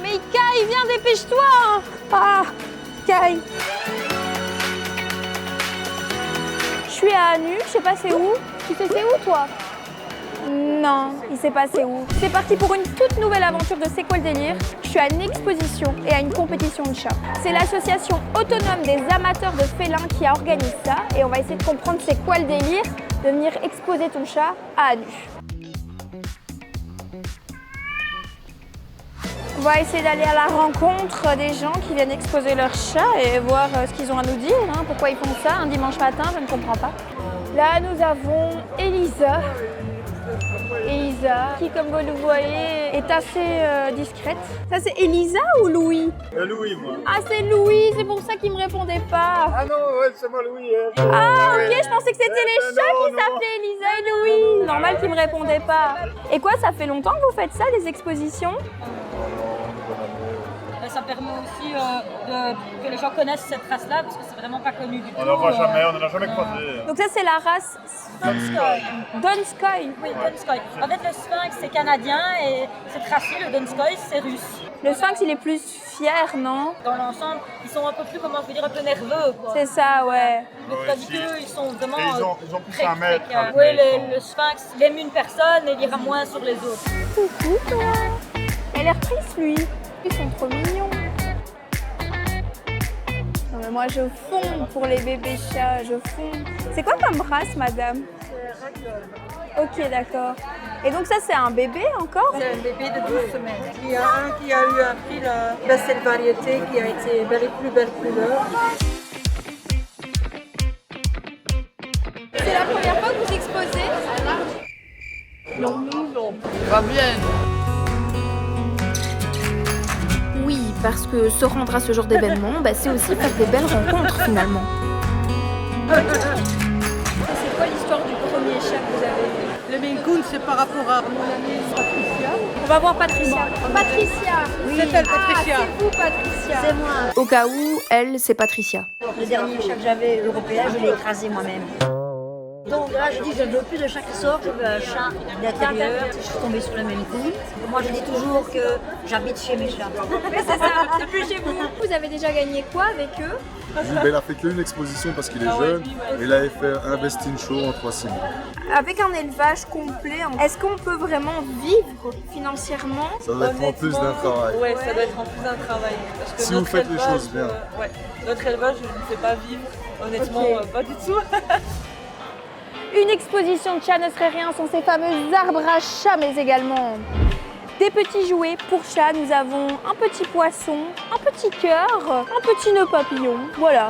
Mais Kai, viens, dépêche-toi. Ah, Kai. Je suis à Anu, je sais pas c'est où. Tu sais c'est où toi? Non, il sait pas c'est où. C'est parti pour une toute nouvelle aventure de C'est quoi le délire? Je suis à une exposition et à une compétition de chats. C'est l'association autonome des amateurs de félins qui organise ça et on va essayer de comprendre c'est quoi le délire de venir exposer ton chat à Anu. On va essayer d'aller à la rencontre des gens qui viennent exposer leur chat et voir ce qu'ils ont à nous dire, hein, pourquoi ils font ça un dimanche matin, je ne comprends pas. Là, nous avons Elisa. Elisa, qui comme vous le voyez est assez discrète. Ça c'est Elisa ou Louis? Louis, moi. Ah c'est Louis, c'est pour ça qu'il me répondait pas. Ah non, ouais, c'est moi Louis. Ah ok, je pensais que c'était les chats qui s'appelaient Elisa et Louis. Normal qu'ils me répondaient pas. Et quoi, ça fait longtemps que vous faites ça, les expositions? Ça permet aussi que les gens connaissent cette race-là parce que c'est vraiment pas connu du tout. On n'en voit jamais, on n'en a jamais croisé. Donc ça c'est la race Donskoy. Donskoy. Oui, Donskoy. En fait, le sphinx c'est canadien et cette race-là, le Donskoy, c'est russe. Le sphinx il est plus fier, non? Dans l'ensemble, ils sont un peu plus, comment je veux dire, un peu nerveux, quoi. C'est ça, ouais. Tandis qu'eux, ils sont vraiment ils ont plus un mètre. Oui, le sphinx, il aime une personne et il ira moins sur les autres. Coucou toi. Elle a l'air triste lui. Ils sont trop mignons. Non mais moi je fonds pour les bébés chats, je fonds. C'est quoi comme race, madame? Ok, d'accord. Et donc ça c'est un bébé encore? C'est un bébé de 12 semaines. Il y a un qui a eu un prix, la belle variété, qui a été les plus belles couleurs. C'est la première fois que vous exposez? Non. Va bien. Oui, parce que se rendre à ce genre d'événement, c'est aussi faire des belles rencontres finalement. C'est quoi l'histoire du premier chat que vous avez vu? Le Maine Coon, c'est par rapport à mon amie Patricia. On va voir Patricia. Patricia. Oui. C'est elle, Patricia. Ah, c'est vous, Patricia. C'est moi. Au cas où, elle, c'est Patricia. Le dernier chat que j'avais européen, je l'ai écrasé moi-même. Donc là, je dis, je ne veux plus de chat qui sort, je veux un chat d'intérieur. Je suis tombée sur le même coup. Moi, je dis toujours que j'habite chez mes chats. C'est ça, c'est plus chez vous. Vous avez déjà gagné quoi avec eux? Il a fait qu'une exposition parce qu'il est jeune. Et il avait fait un Bestin Show en 3 semaines. Avec un élevage complet, est-ce qu'on peut vraiment vivre financièrement? Ça doit être en plus d'un travail. Ouais, ça doit être en plus d'un travail. Parce que Si vous faites les choses bien. Notre élevage, je ne fais pas vivre. Honnêtement, pas du tout. Une exposition de chats ne serait rien sans ces fameux arbres à chat, mais également des petits jouets pour chats. Nous avons un petit poisson, un petit cœur, un petit nœud papillon, voilà.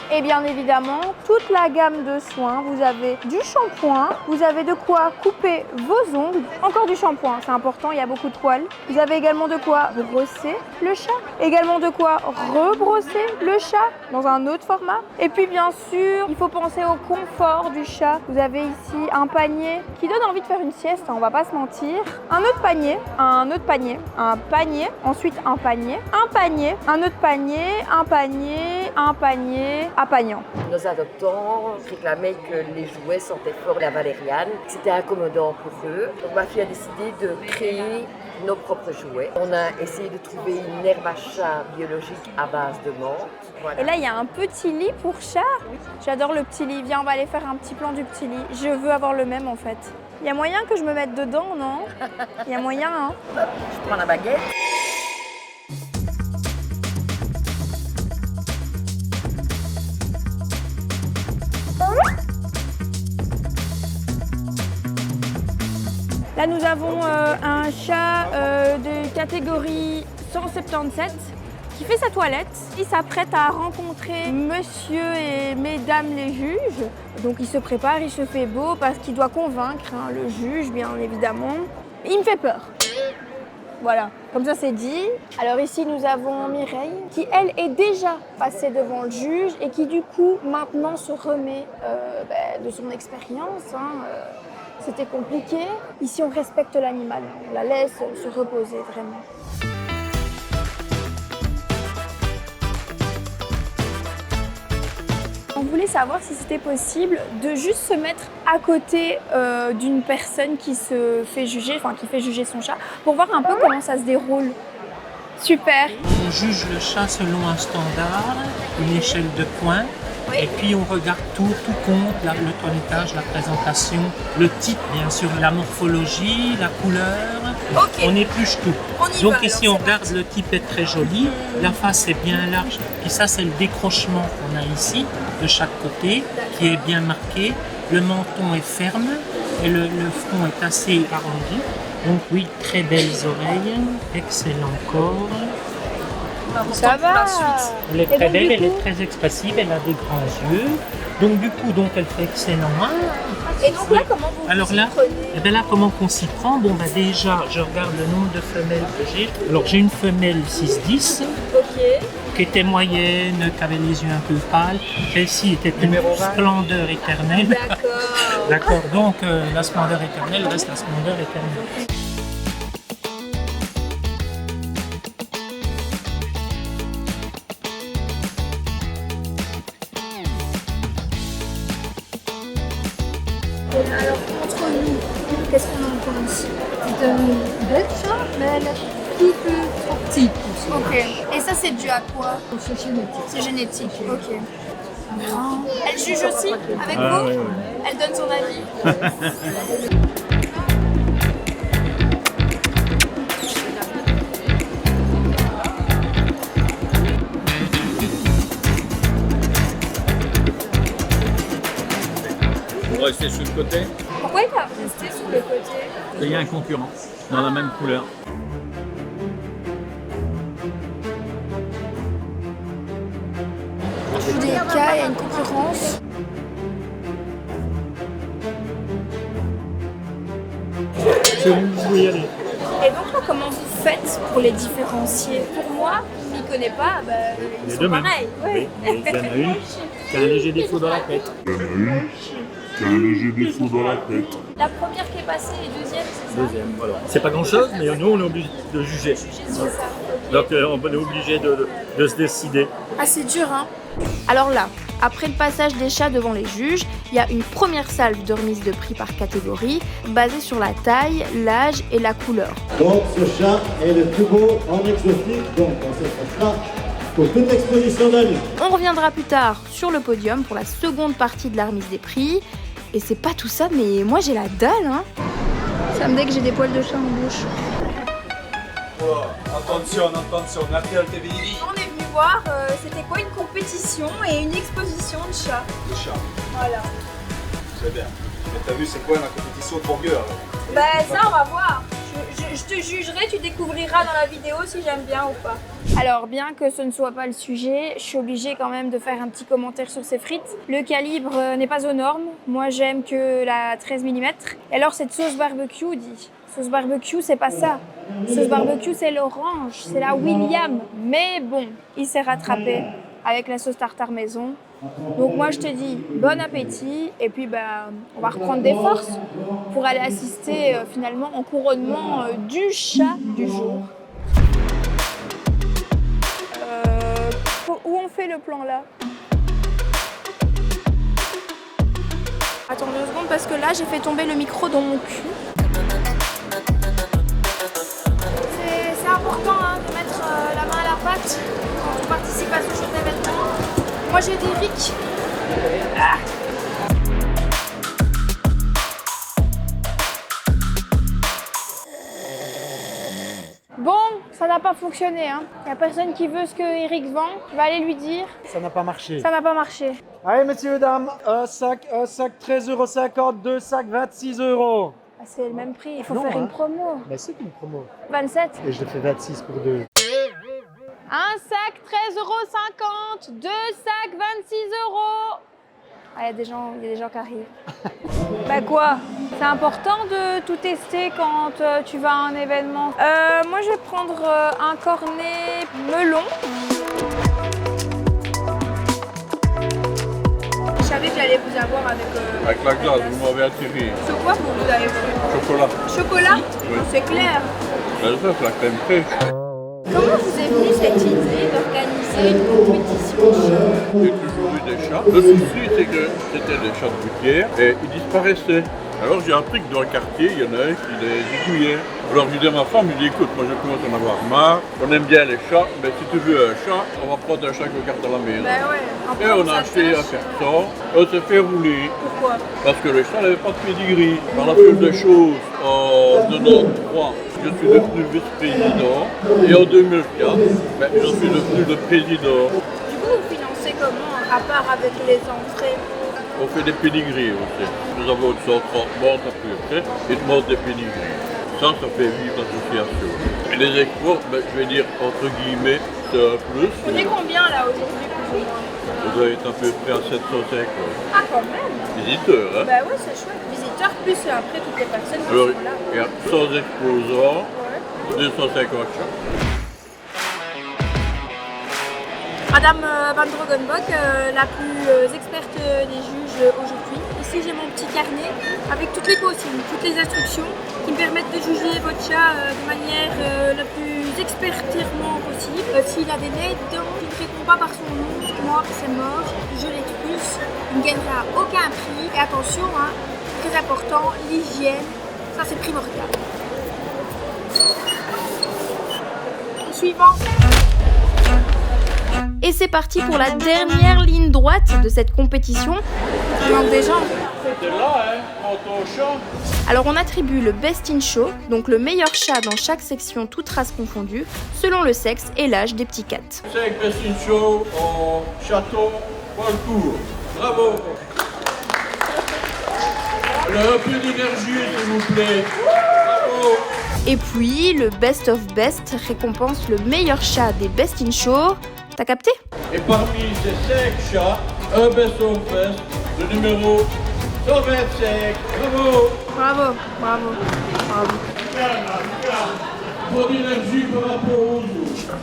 Et bien évidemment, toute la gamme de soins. Vous avez du shampoing, vous avez de quoi couper vos ongles, encore du shampoing, c'est important, il y a beaucoup de poils. Vous avez également de quoi brosser le chat, également de quoi rebrosser le chat dans un autre format. Et puis bien sûr, il faut penser au confort du chat. Vous avez ici un panier qui donne envie de faire une sieste, on va pas se mentir. Un autre panier, un autre panier, un panier, ensuite un panier, un panier, un autre panier, un panier, un panier, Pagnant. Nos adoptants réclamaient que les jouets sentaient fort la valériane. C'était incommodant pour eux. Donc ma fille a décidé de créer nos propres jouets. On a essayé de trouver une herbe à chat biologique à base de menthe. Voilà. Et là, il y a un petit lit pour chat. J'adore le petit lit. Viens, on va aller faire un petit plan du petit lit. Je veux avoir le même en fait. Il y a moyen que je me mette dedans, non? Il y a moyen, hein? Je prends la baguette. Là, nous avons un chat de catégorie 177 qui fait sa toilette. Il s'apprête à rencontrer monsieur et mesdames les juges. Donc, il se prépare, il se fait beau parce qu'il doit convaincre le juge, bien évidemment. Il me fait peur. Voilà, comme ça c'est dit. Alors ici nous avons Mireille qui elle est déjà passée devant le juge et qui du coup maintenant se remet de son expérience. C'était compliqué. Ici on respecte l'animal, on la laisse se reposer vraiment. On voulait savoir si c'était possible de juste se mettre à côté d'une personne qui se fait juger, enfin qui fait juger son chat, pour voir un peu comment ça se déroule. Super. On juge le chat selon un standard, une échelle de points. Oui. Et puis on regarde tout compte, le toilettage, la présentation, le type bien sûr, la morphologie, la couleur. Ok. On épluche tout. On y Donc va, ici alors, on c'est regarde, parti. le type est très joli, la face est bien large. Puis ça c'est le décrochement qu'on a ici, de chaque côté, qui est bien marqué. Le menton est ferme et le front est assez arrondi. Donc oui, très belles oreilles, excellent corps. Ça va. Elle est Et très donc, belle, du elle est coup- très expressive, elle a des grands yeux. Donc du coup, elle fait excellent. Et donc là, comment vous Alors vous y là, prenez? eh ben là, comment qu'on s'y prend? Bon, bah déjà, je regarde le nombre de femelles que j'ai. Alors j'ai une femelle 6-10 Ok. qui était moyenne, qui avait les yeux un peu pâles. Celle-ci était une splendeur éternelle. D'accord. D'accord, donc la splendeur éternelle reste la splendeur éternelle. Alors, entre nous, qu'est-ce qu'on en pense? C'est un bel chat, mais elle est trop petite. Ok. Et ça, c'est dû à quoi? C'est génétique. C'est génétique. Ok. Elle juge aussi avec vous? Elle donne son avis. Vous restez sur le côté, Pourquoi il a resté sur le côté? il y a un concurrent dans la même couleur. Je joue des cas, il y a une concurrence. C'est où vous pouvez y aller. Et donc là, comment vous faites pour les différencier? Pour moi, je m'y connais pas, bah, ils sont pareils. Ouais. Oui, il y en a une qui a un léger défaut dans la tête. La première qui est passée et deuxième, c'est ça? Deuxième, voilà. C'est pas grand chose, mais nous on est obligé de juger. C'est ça. Donc on est obligé de se décider. Ah, c'est dur, hein? Alors là, après le passage des chats devant les juges, il y a une première salve de remise de prix par catégorie, basée sur la taille, l'âge et la couleur. Donc ce chat est le plus beau en exotique, donc on se fera pour toute l'exposition d'année. On reviendra plus tard sur le podium pour la seconde partie de la remise des prix. Et c'est pas tout ça, mais moi j'ai la dalle, hein. Ça me dit que j'ai des poils de chat en bouche. Attention, Natal TV. On est venu voir, c'était quoi une compétition et une exposition de chats. Le chat, Voilà. très bien. Mais t'as vu, c'est quoi la compétition de burger? Bah ça on va voir. Je te jugerai, tu découvriras dans la vidéo si j'aime bien ou pas. Alors bien que ce ne soit pas le sujet, je suis obligée quand même de faire un petit commentaire sur ces frites. Le calibre n'est pas aux normes. Moi j'aime que la 13 mm. Et alors cette sauce barbecue dit. Sauce barbecue c'est pas ça. Sauce barbecue c'est l'orange, c'est la William. Mais bon, il s'est rattrapé avec la sauce tartare maison. Donc moi je te dis bon appétit et puis on va reprendre des forces pour aller assister finalement au couronnement du chat du jour. Où on fait le plan là? Attends 2 secondes parce que là j'ai fait tomber le micro dans mon cul. C'est important hein, de mettre la main à la pâte quand on participe à ce genre d'événement. Moi j'ai des rics. Ah. Bon, ça n'a pas fonctionné. Hein. Il n'y a personne qui veut ce que Eric vend. Je vais aller lui dire. Ça n'a pas marché. Ça n'a pas marché. Allez, messieurs, dames, un sac 13,50 €, 2 sacs 26 €. Ah, c'est le même prix. Il faut Non, faire hein. une promo. Mais c'est une promo. 27. Et je fais 26 pour 2. Un sac 13,50 €. 2 sacs 26 €. Ah, il y a des gens qui arrivent. Bah quoi? C'est important de tout tester quand tu vas à un événement. Moi, je vais prendre un cornet melon. Je savais que j'allais vous avoir avec Avec la glace, vous m'avez attiré. sur quoi vous avez pris? Chocolat. Chocolat? Oui. C'est clair. Ça, c'est la crème fraîche. Comment vous est venue cette idée d'organiser une compétition de chats? J'ai toujours eu des chats. Le souci, c'est que c'était des chats de gouttière et ils disparaissaient. Alors j'ai appris que dans le quartier, il y en a un qui les zigouillait. Alors je dis à ma femme, je dis écoute, moi je commence à en avoir marre, on aime bien les chats, mais si tu veux un chat, on va prendre un chat qui garde à la maison. Bah ouais. Et on a acheté un carton, on s'est fait rouler. Pourquoi? Parce que le chat n'avait pas de pedigree. Par la plus des choses, en 1993, je suis devenu vice-président et en 2004, je suis devenu le président. Du coup, vous financez comment, à part avec les entrées? On fait des pédigrees aussi. Nous avons 130 membres à peu près, ils demandent des pédigrees. Ça fait vivre l'association. Et les expos, je vais dire entre guillemets, c'est un plus. Vous êtes combien là aujourd'hui plus ou moins? On doit être à peu près à 750. Ah quand même. Visiteurs, hein? Bah ouais, c'est chouette. Visiteurs plus après toutes les personnes qui Alors, sont là. il y a 100 exposants, 250 chats. Madame Van Drogenbok, la plus experte des juges aujourd'hui. Ici j'ai mon petit carnet avec toutes les consignes, toutes les instructions qui me permettent de juger votre chat de manière la plus expertement possible. S'il a des nez dedans, il ne répond pas par son nom, mort c'est mort, je l'expulse, il ne gagnera aucun prix. Et attention, hein, très important, l'hygiène, ça c'est primordial. Suivant. Et c'est parti pour la dernière ligne droite de cette compétition. Il manque des jambes. C'était là, hein, quand on chante. Alors on attribue le Best in Show, donc le meilleur chat dans chaque section, toutes races confondues, selon le sexe et l'âge des petits cats. 5 Best in Show en chaton, Walcourt. Bravo. Alors, un peu d'énergie, s'il vous plaît. Bravo. Et puis le Best of Best récompense le meilleur chat des Best in Show. T'as capté? Et parmi ces 5 chats, un Best of Best, le numéro 125. Bravo. Bravo, bravo, bravo. Pour l'énergie par rapport aux autres.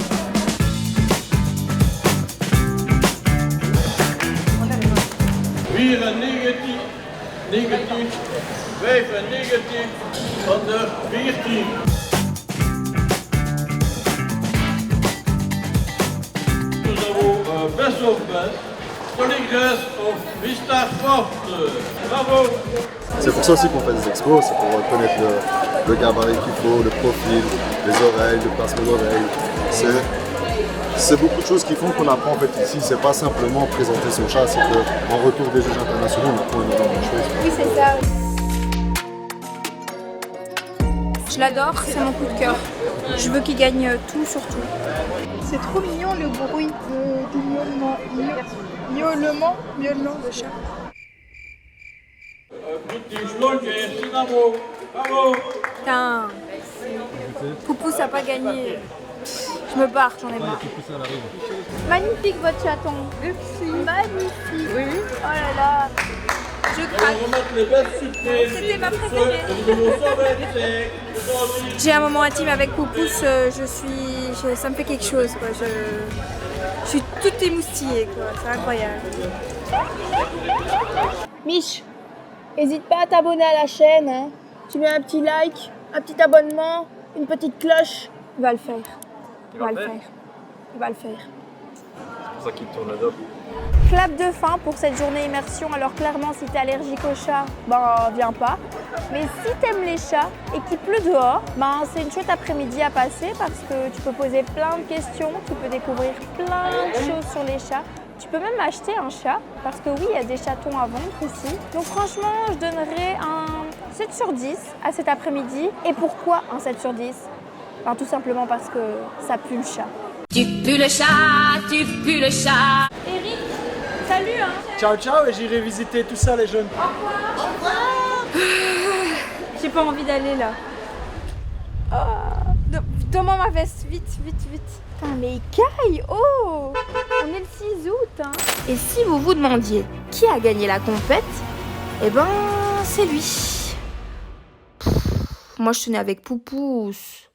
Weer een negatief, 5 een negatief, van de 14. Nous avons Best of Best, Polygress of Vista Forte. Bravo! C'est pour ça aussi qu'on fait des expos, c'est pour connaître le gabarit qu'il faut, le profil, les oreilles, le placement d'oreilles. C'est beaucoup de choses qui font qu'on apprend en fait ici. C'est pas simplement présenter son chat, c'est qu'en retour des juges internationaux, on apprend énormément de choses. Oui, c'est ça. Je l'adore, c'est mon coup de cœur. Je veux qu'il gagne tout sur tout. C'est trop mignon le bruit du miaulement de chat. Putain, Poupou ça n'a pas gagné. Je me barre, j'en ai marre. Magnifique votre chaton. Merci. Magnifique. Oui. Oh là là. Je craque. C'était ma préférée. J'ai un moment intime avec Poupous, ça me fait quelque chose. Quoi. Je suis toute émoustillée, quoi. C'est incroyable. Mich, n'hésite pas à t'abonner à la chaîne. Hein. Tu mets un petit like, un petit abonnement, une petite cloche. Il va le faire. Il va le faire. Il va le faire. C'est pour ça qu'il tourne là-dedans. Clap de fin pour cette journée immersion. Alors clairement, si t'es allergique aux chats, viens pas. Mais si t'aimes les chats et qu'il pleut dehors, c'est une chouette après-midi à passer parce que tu peux poser plein de questions, tu peux découvrir plein de choses sur les chats. Tu peux même acheter un chat parce que oui, il y a des chatons à vendre ici. Donc franchement, je donnerais un 7 sur 10 à cet après-midi. Et pourquoi un 7 sur 10 ? Tout simplement parce que ça pue le chat. Tu pues le chat, tu pues le chat. Eric, salut hein. Ciao ciao et j'irai visiter tout ça les jeunes. Au revoir. J'ai pas envie d'aller là. Donne-moi ma veste, vite, vite, vite. Putain mais Kai, oh. On est le 6 août hein. Et si vous vous demandiez qui a gagné la compète, c'est lui. Moi je tenais avec Poupous.